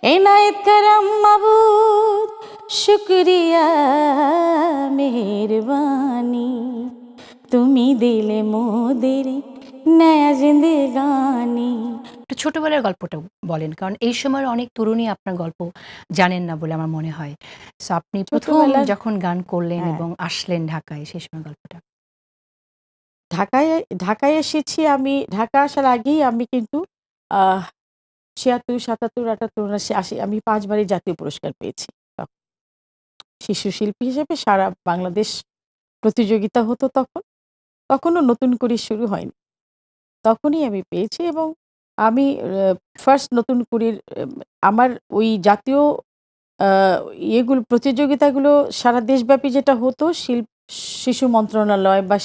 এনায়েত করম মাবুদ শুকরিয়া মেহেরবানি, তুমি দিলে মোদের নয়া জিন্দেগানি। একটু ছোটবেলার গল্পটা বলেন, কারণ এই সময়ের অনেক তরুণী আপনার গল্প জানেন না বলে আমার মনে হয়। সো আপনি প্রথম ছোটবেলার, যখন গান করলেন হ্যাঁ, এবং আসলেন ঢাকায় সেই সময় গল্পটা। ঢাকায় ঢাকায় এসেছি আমি। ঢাকা আসার আগেই আমি কিন্তু আহ ৭৬, ৭৭, ৭৮, ৭৯, ৮০ আমি ৫ বারই জাতীয় পুরস্কার পেয়েছি। তখন শিশু শিল্পী হিসেবে সারা বাংলাদেশ প্রতিযোগিতা হতো তখন। তখনও নতুন করে শুরু হয়নি। তখনই আমি পেয়েছি এবং আমি ফার্স্ট নতুন কুড়ির আমার ওই জাতীয় আ প্রতিযোগিতাগুলো সারা দেশব্যাপী যেটা হতো শিশু মন্ত্রণালয় বা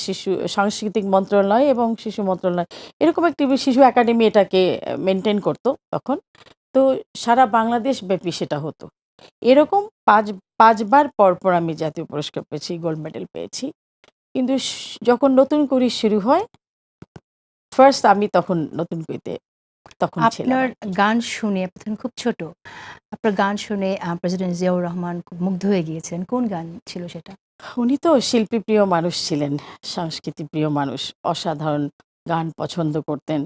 সাংস্কৃতিক মন্ত্রণালয় এবং শিশু মন্ত্রণালয় এরকম একটি শিশু একাডেমি এটাকে মেইনটেইন করত তখন। তো সারা বাংলাদেশ ব্যাপী সেটা হতো। এরকম ৫ বার পরপর আমি জাতীয় পুরস্কার পেয়েছি, গোল্ড মেডেল পেয়েছি। কিন্তু যখন নতুন করে শুরু হয়, ফার্স্ট আমি তখন নতুন কুড়িতে তখন ছিলাম আপনার আরকি। গান শুনে আপনি তখন খুব ছোট। আপনার গান শুনে প্রেসিডেন্ট জিয়াউর রহমান খুব মুগ্ধ হয়ে গিয়েছিলেন। কোন গান ছিল সেটা? উনি তো শিল্পীপ্রিয় মানুষ ছিলেন, সংস্কৃতিপ্রিয় মানুষ। অসাধারণ গান পছন্দ করতেন।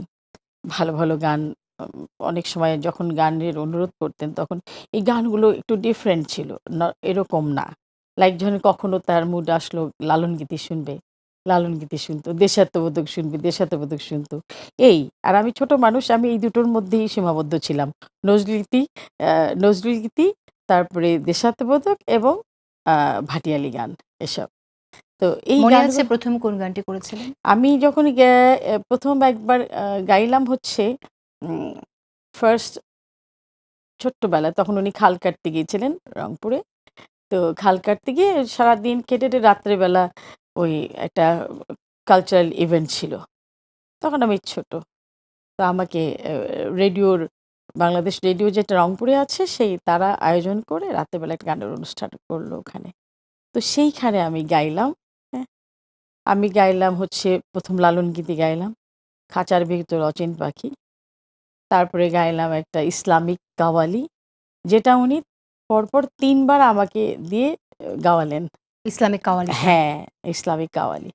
ভালো, ভালো গান অনেক সময় যখন গানের অনুরোধ করতেন তখন এই গানগুলো একটু ডিফারেন্ট ছিল। এরকম না। লাইক ধরেন কখনো তার মুড আসলো লালন গীতি শুনবে, লালন গীতি শুনতো। দেশাত্মবোধক শুনবে, দেশাত্মবোধক শুনতো। এই। আর আমি ছোট মানুষ, আমি এই দুটোর মধ্যেই সীমাবদ্ধ ছিলাম। নজরুলগীতি, আ নজরুলগীতি, তারপরে দেশাত্মবোধক এবং আ ভাটিয়ালি গান এসব। তো এই মনে আছে গানগুলো প্রথম কোন গানটি করেছিলেন? আমি যখন ১ম একবার গাইলাম হচ্ছে উম ফার্স্ট ছোট্টবেলায়। তখন উনি খাল কাটতে গিয়েছিলেন রংপুরে। তো খাল কাটতে গিয়ে সারাদিন কেটে রাত্রেবেলা ওই একটা কালচারাল ইভেন্ট ছিল। তখন আমি ছোট। তো আমাকে রেডিওর বাংলাদেশ রেডিও যেটা রংপুরে আছে তারা আয়োজন করে রাত্রেবেলা একটা গানের অনুষ্ঠান করল ওখানে। তো সেইখানে আমি গাইলাম। হ্যাঁ? আমি গাইলাম হচ্ছে ১ম লালন গীতি গাইলাম। খাঁচার ভেতর অচিন পাখি। তারপরে গাইলাম একটা ইসলামিক কাওয়ালি, যেটা উনি পরপর ৩ বার আমাকে দিয়ে গাওয়ালেন। ইসলামিক কাওয়ালিটা। হ্যাঁ, ইসলামিক কাওয়ালি।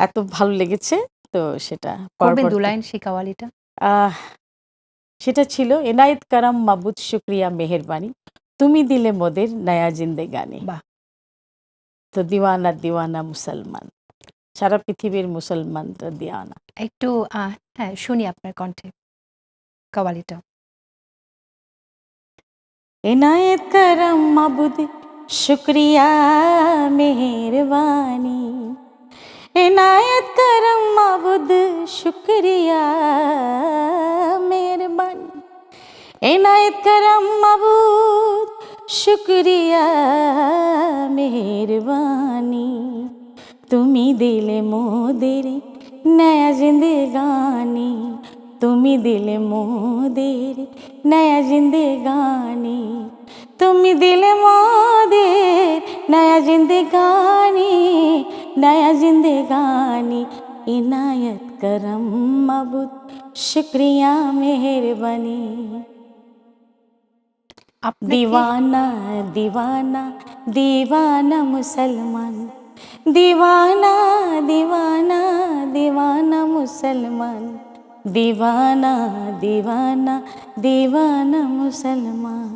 এত ভালো লেগেছে তো সেটা করবেন পরপর ২ লাইন সেই কাওয়ালিটা? আহ সেটা ছিল এনায়েত কারাম মাবুদ শুকরিয়া মেহেরবানি, তুমি দিলে মোদের নয়া জিন্দেগানি। বাহ! তো দিওয়ানা দিওয়ানা মুসলমান। সারা পৃথিবীর মুসলমান তো দিওয়ানা। একটু হ্যাঁ, শুনি আপনার কণ্ঠে কাওয়ালিটা। এনায়েত করম মাবুদ শুকরিয়া মেহেরবানি, এনায়েত করম মাবুদ শুকরিয়া মেহেরবানি, এনায়েত করম মাবুদ শুকরিয়া মেহেরবানি, তুমি দিলে মোদের নয়া জিন্দেগানি, তুমি দিলে মোদের নয়া জিন্দেগানি, তুমি দিলে মোদের নয়া জিন্দেগানি, নয়া জিন্দেগানি, इनायत करम मबूद शुक्रिया मेहरबानी। আপনাকে दीवाना दीवाना दीवाना मुसलमान, दीवाना दीवाना दीवाना मुसलमान, दीवाना दीवाना दीवाना मुसलमान।